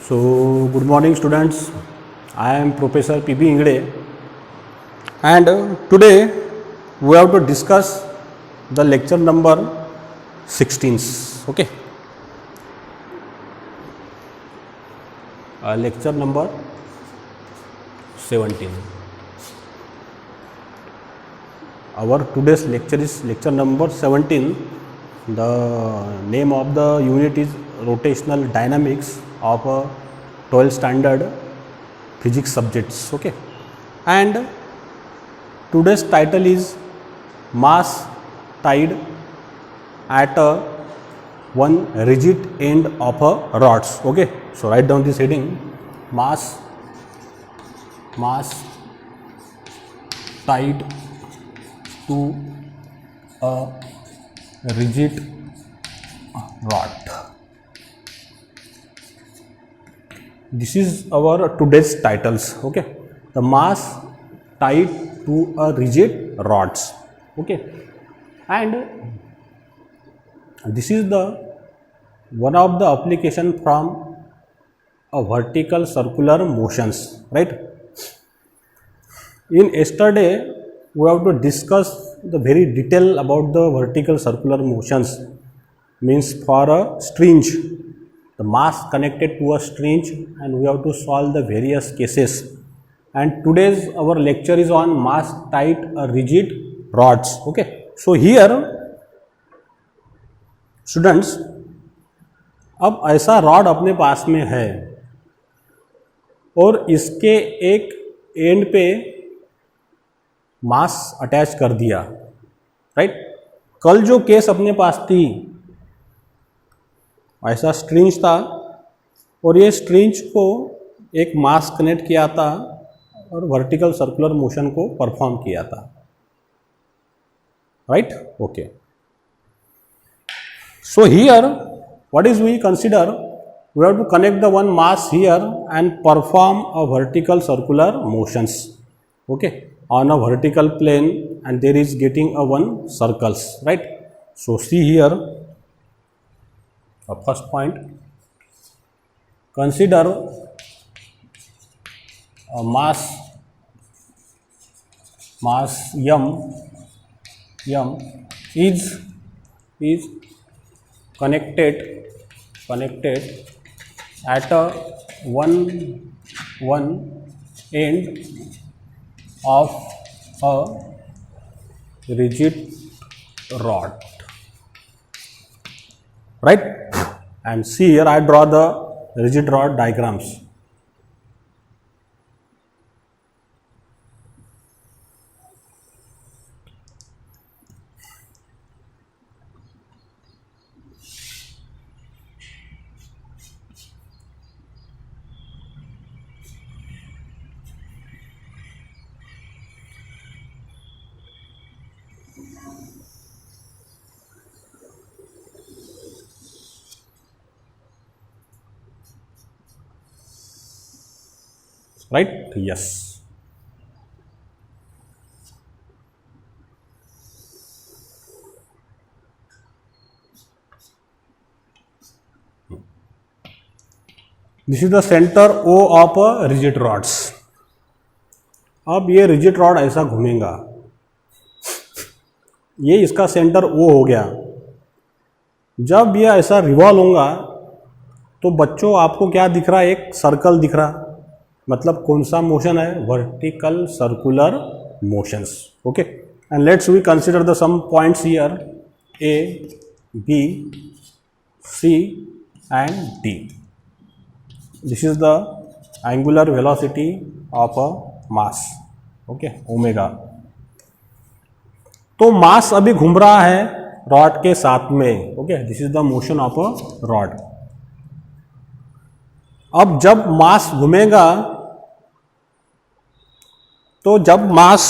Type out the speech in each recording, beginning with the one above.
So, good morning students. I am Professor P.B. Ingde and today we have to discuss the lecture number 16. Okay. Lecture number 17. Our today's lecture is lecture number 17. The name of the unit is Rotational Dynamics of a 12th standard physics subjects. Okay, and today's title is mass tied at a one rigid end of a rods. Okay, so write down this heading: mass tied to a rigid rod. This is our today's titles. Okay, the mass tied to a rigid rods. Okay, and this is the one of the application from a vertical circular motions, right? In yesterday we have to discuss the very detail about the vertical circular motions. Means for a string, the mass connected to a string, and we have to solve the various cases. And today's our lecture is on mass tied a rigid rods. Okay, so here students, अब ऐसा rod अपने पास में है और इसके एक and पे मास attach कर दिया, राइट? कल जो केस अपने पास थी, ऐसा स्ट्रिंज था और ये स्ट्रिंज को एक मास कनेक्ट किया था और वर्टिकल सर्कुलर मोशन को परफॉर्म किया था, right? Okay, so here what is we consider, we have to connect the one mass here and perform a vertical circular motions, okay, on a vertical plane, and there is getting a one circles, right? So see here, first point, consider a mass m is connected at a one end of a rigid rod, right? And see here, I draw the rigid rod diagrams. Right? Yes. This is the center O of a rigid rods. अब ये rigid rod ऐसा घूमेगा, ये इसका centre O हो गया. जब ये ऐसा रिवॉल्व होगा तो बच्चों आपको क्या दिख रहा है? एक सर्कल दिख रहा. मतलब कौन सा मोशन है? Vertical circular motions. Okay, and let's we consider the some points here A, B, C and D. This is the angular velocity of a mass. Okay, omega. तो मास अभी घूम रहा है रॉड के साथ में. Okay, this is the motion of a rod. अब जब मास घूमेगा, तो जब मास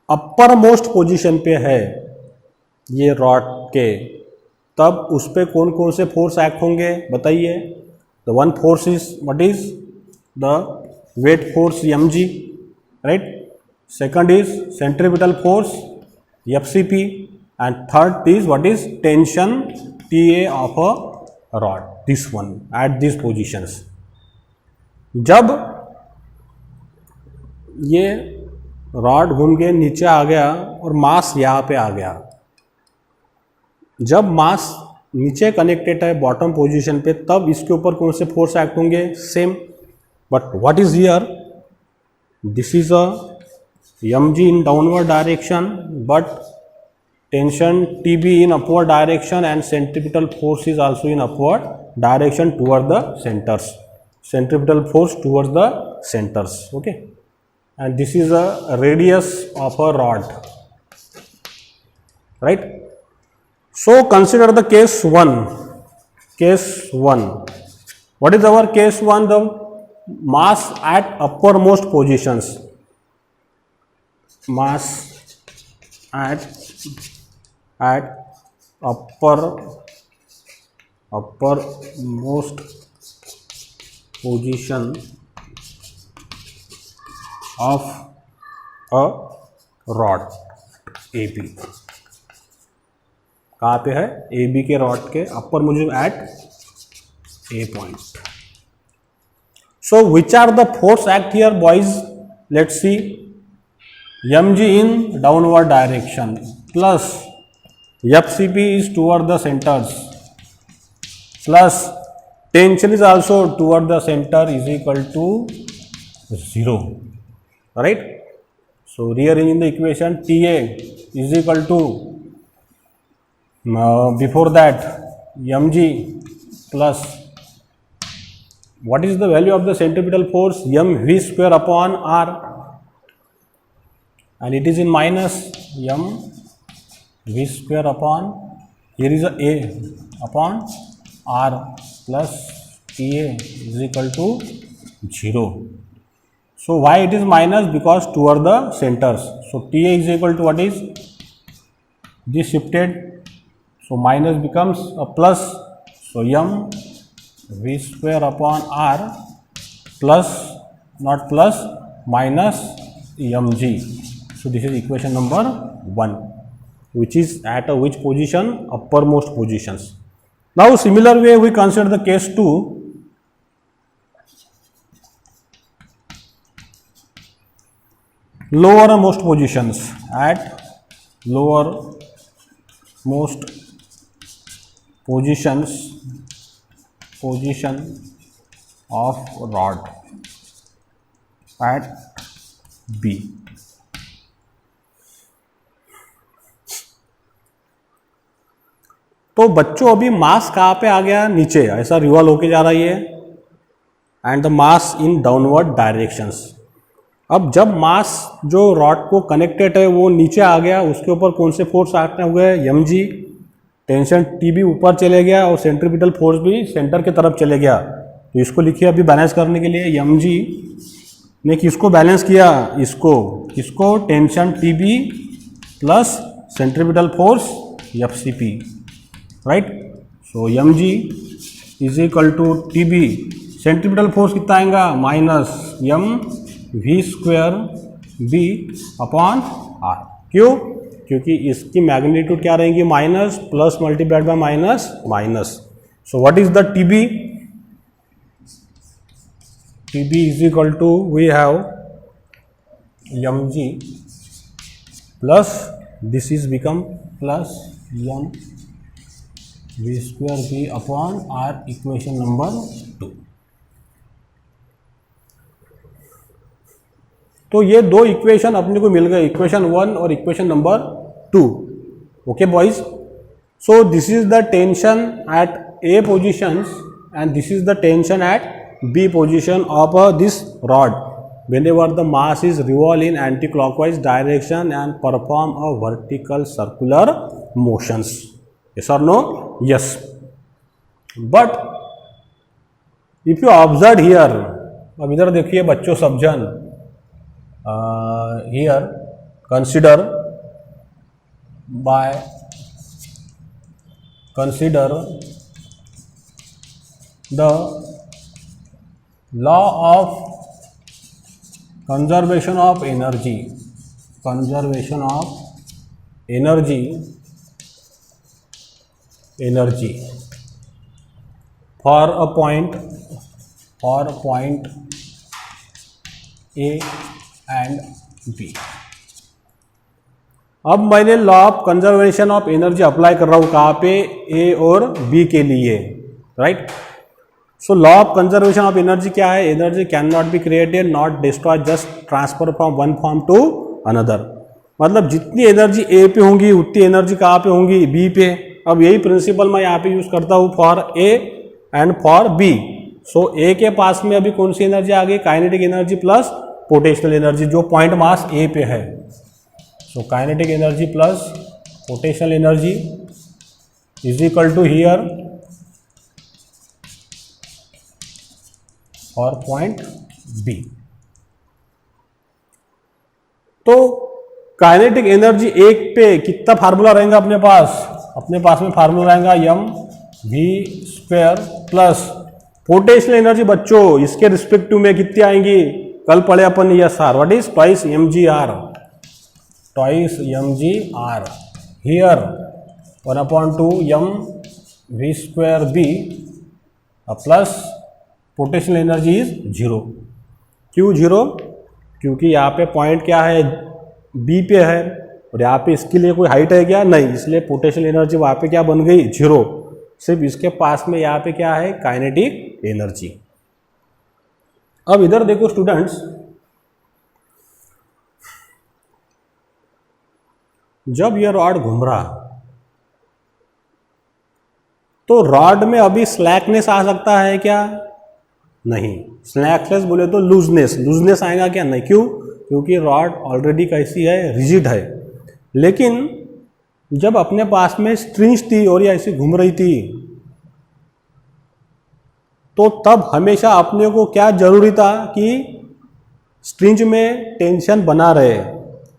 अपर मोस्ट पोजीशन पे है ये रॉड के, तब उस पे कौन कौन से फोर्स एक्ट होंगे बताइए? The one force is what is the weight force mg, right? Second is centripetal force fcp, and third is what is tension Ta of a rod. This one at this positions. जब ये rod घूम के नीचे आ गया और मास यहाँ पे आ गया, जब मास नीचे कनेक्टेड है बॉटम पोजीशन पे, तब इसके ऊपर कौन से फोर्स एक्ट होंगे? Same. But what is here? This is a mg in downward direction, but tension tb in upward direction and centripetal force is also in upward direction toward the centers. Centripetal force towards the centers. Okay, and this is a radius of a rod, right? So consider the case 1. Case 1. What is our case 1? The mass at uppermost positions. Mass at uppermost position of a rod AB. कहाँ पे है? AB के rod के अपर मुझे eight A point. So which are the force act here, boys? Let's see. mg in downward direction plus fcp is toward the centers plus tension is also toward the center is equal to 0, right? So rearranging the equation, Ta is equal to before that mg plus what is the value of the centripetal force? mv square upon r, and it is in minus m v square upon, here is a upon r plus Ta is equal to 0. So why it is minus? Because toward the centers. So Ta is equal to what is? This shifted, so minus becomes a plus. So m v square upon r plus, not plus, minus mg. So this is equation number 1, which is at a which position? Uppermost positions. Now similar way we consider the case 2. Lowermost positions. At lowermost position of rod at B. तो बच्चों अभी मास कहाँ पे आ गया? नीचे, ऐसा revolve होके जा रही है and the mass in downward directions. अब जब मास जो रॉड को कनेक्टेड है वो नीचे आ गया, उसके ऊपर कौन से फोर्स एक्ट हुए? mg, टेंशन Tb ऊपर चले गया और सेंट्रीपिटल फोर्स भी सेंटर की तरफ चले गया। तो इसको लिखिए अभी बैलेंस करने के लिए, mg ने किसको बैलेंस किया? इसको tension Tb plus centripetal force fcp, right? So mg is equal to Tb, centripetal force कितना आएगा? Minus m v square b upon r। क्यों? क्योंकि इसकी मैग्नीट्यूड क्या रहेंगी? Minus plus multiplied by minus minus. So what is the Tb? Tb is equal to, we have mg plus this is become plus m v square b upon r, equation number 2। तो ये दो equation अपने को मिल गए, equation 1 और equation number 2। Okay boys, so this is the tension eight A positions and this is the tension at B position of this rod whenever the mass is revolve in anti-clockwise direction and perform a vertical circular motions. Yes or no? Yes. But if you observe here, अब इधर देखिए बच्चों सब जन, here consider the law of conservation of energy for a point A and B. अब मैंने law of conservation of energy apply कर रहा हूँ कहाँ पे, ए और बी के लिए, right. So law of conservation of energy क्या है, energy can not be created not destroy just transfer from one form to another. मतलब जितनी एनर्जी ए पे होंगी उतनी एनर्जी कहाँ पे होंगी, बी पे। अब यही प्रिंसिपल मैं यहाँ पे यूज करता हूँ for A and for B. So A के पास में अभी कौन सी एनर्जी आ गई, kinetic energy plus potential energy जो पॉइंट मास ए पे है। So kinetic energy plus potential energy is equal to here for point B. तो काइनेटिक एनर्जी एक पे कितना फार्मूला रहेगा अपने पास में फार्मूला रहेगा M V square plus potential energy बच्चों इसके रिस्पेक्टिव में कितनी आएंगी, कल पढ़े अपन yes R, what is twice M G R, twice M G R here 1/2 M V square B plus potential energy is 0। क्यों 0, क्योंकि यहाँ पे पॉइंट क्या है, बी पे है और यहाँ पे इसके लिए कोई हाइट है क्या, नहीं, इसलिए पोटेंशियल एनर्जी वहाँ पे क्या बन गई 0। सिर्फ इसके पास में यहाँ पे क्या है, काइनेटिक एनर्जी। अब इधर देखो स्टूडेंट्स, जब यह रॉड घूम रहा तो रॉड में अभी स्लैकनेस आ सकता है क्या, नहीं। स्लैकनेस बोले तो लूजनेस आएगा क्या, नहीं। क्यों, क्योंकि रॉड ऑलरेडी कैसी है, रिजिड है। लेकिन जब अपने पास में स्ट्रिंग्स थी और ये ऐसे घूम रही थी तो तब हमेशा अपने को क्या जरूरी था कि स्ट्रिंग में टेंशन बना रहे,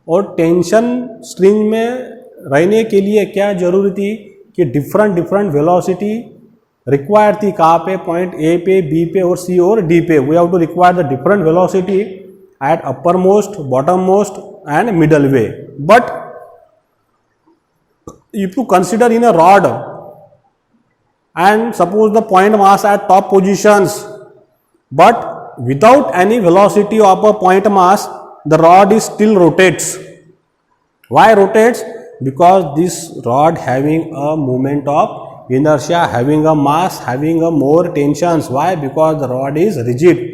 और टेंशन स्ट्रिंग में रहने के लिए क्या जरूरी थी कि डिफरेंट वेलोसिटी रिक्वायर्ड थी। कहाँ पे, पॉइंट ए पे, बी पे और सी और डी पे। We have to require the different velocity at uppermost, bottommost and middle way. But if you consider in a rod and suppose the point mass at top positions, but without any velocity of a point mass, the rod is still rotates. Why rotates? Because this rod having a moment of inertia, having a mass, having a more tensions. Why? Because the rod is rigid.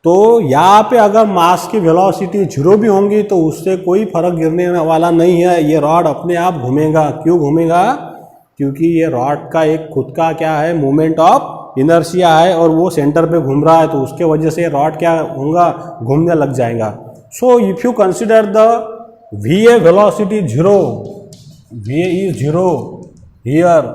तो यहाँ पे अगर मास की velocity 0 भी होंगी तो उससे कोई फर्क गिरने वाला नहीं है, ये रॉड अपने आप घूमेगा। क्यों घूमेगा, क्योंकि ये रॉड का एक खुद का क्या है, मोमेंट ऑफ इनर्शिया है और वो सेंटर पे घूम रहा है, तो उसके वजह से रॉड क्या होगा, घूमने लग जाएगा। So if you consider the V A velocity 0, V is 0 here,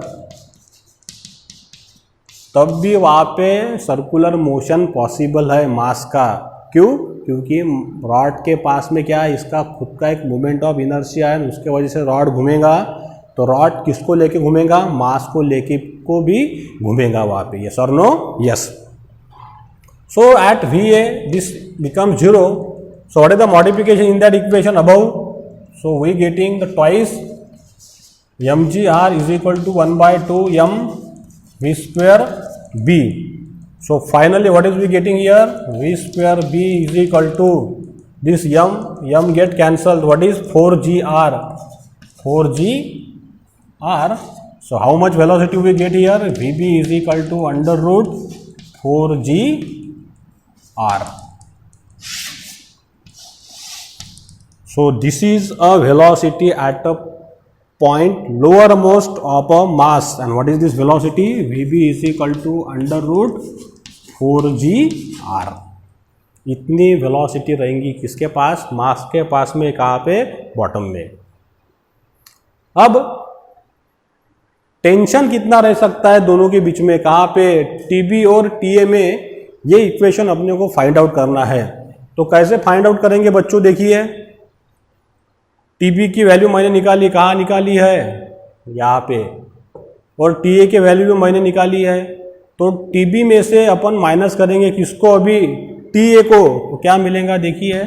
तब भी वहाँ पे सर्कुलर मोशन पॉसिबल है मास का। क्यों, क्योंकि रॉड के पास में क्या है, इसका खुद का एक मोमेंट ऑफ इनर्शिया है, उसके वजह से रॉड घूमेगा। तो रॉड किसको लेके घूमेगा, मास को लेके को भी घूमेगा वहाँ पे, यस और no, yes. So at V A this become 0। So what is the modification in that equation above, so we getting the twice M G R is equal to 1/2 M v square b. So finally what is we getting here, v square b is equal to this m get cancelled, what is 4gr. So how much velocity we get here, vb is equal to under root 4gr. So this is a velocity at a point lowermost of a mass, and what is this velocity, vb is equal to under root 4gr. इतनी velocity रहेंगी किसके पास, मास के पास में, कहाँ पे, bottom में। अब टेंशन कितना रह सकता है दोनों के बीच में, कहाँ पे, टीबी और टीए में। ये इक्वेशन अपने को फाइंड आउट करना है। तो कैसे फाइंड आउट करेंगे बच्चों, देखिए टीबी की वैल्यू मैंने निकाली, कहाँ निकाली है, यहाँ पे, और टीए के वैल्यू भी मैंने निकाली है। तो टीबी में से अपन माइनस करेंगे किसको, अभी टीए को, तो क्या मिलेगा देखिए,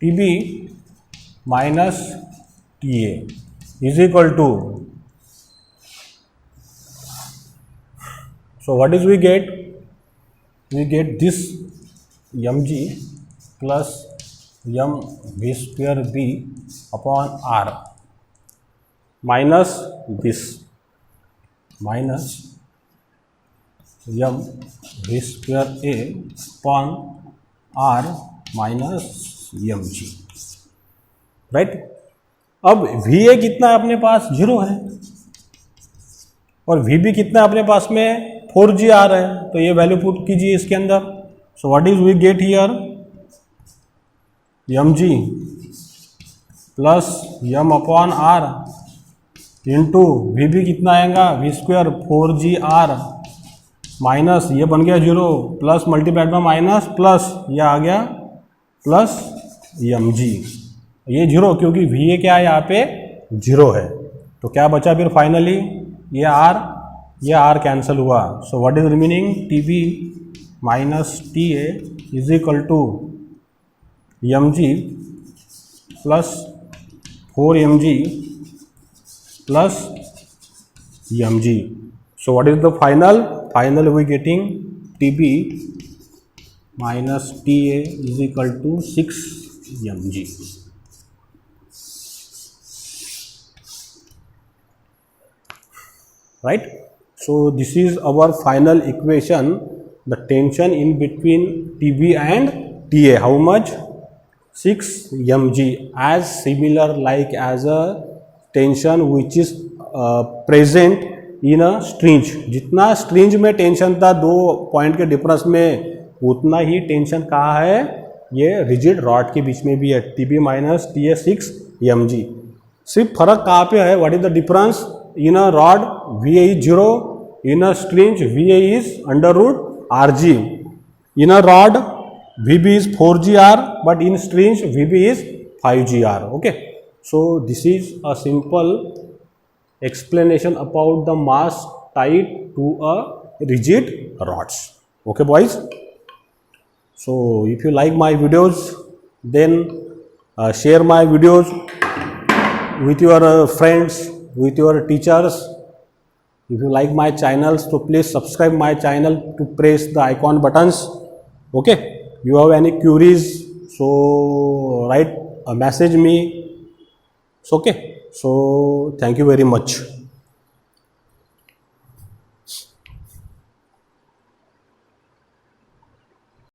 TB minus TA is equal to So what is we get? We get this mg plus m v square b upon r minus this minus m v square a upon r minus mg, right. अब V A कितना है अपने पास? 0 है, और we B कितना है अपने पास में? 4g आ रहा है, तो ये वैल्यू पुट कीजिए इसके अंदर। So what is we get here? M G plus M upon R into V B कितना आएगा? We square 4g are minus ये बन गया 0 प्लस मल्टीप्लाइड में माइनस प्लस ये आ गया प्लस एम जी। ये 0 क्योंकि वी ए क्या है यहाँ पे? 0 है। तो क्या बचा फिर फाइनली? ये आर कैंसिल हुआ। So what is remaining? T B minus T A is equal to M G plus 4 mg plus M G. So what is the final? Final we getting T B minus T A is equal to 6 mg। Right? So this is our final equation, the tension in between TB and TA. How much? 6 mg, as similar like as a tension which is present in a string. जितना string में tension था 2 point के difference में, उतना ही tension कहाँ है? ये rigid rod के बीच में भी है। TB minus TA 6 mg। सिर्फ फर्क कहाँ पे है? What is the difference? In a rod VA is 0, in a string VA is under root RG. In a rod VB is 4GR, but in string VB is 5GR. Okay, so this is a simple explanation about the mass tied to a rigid rods. Okay boys, so if you like my videos, then share my videos with your friends, with your teachers. If you like my channels, so please subscribe my channel to press the icon buttons. Okay, you have any queries, so write a message me. It's okay. So thank you very much.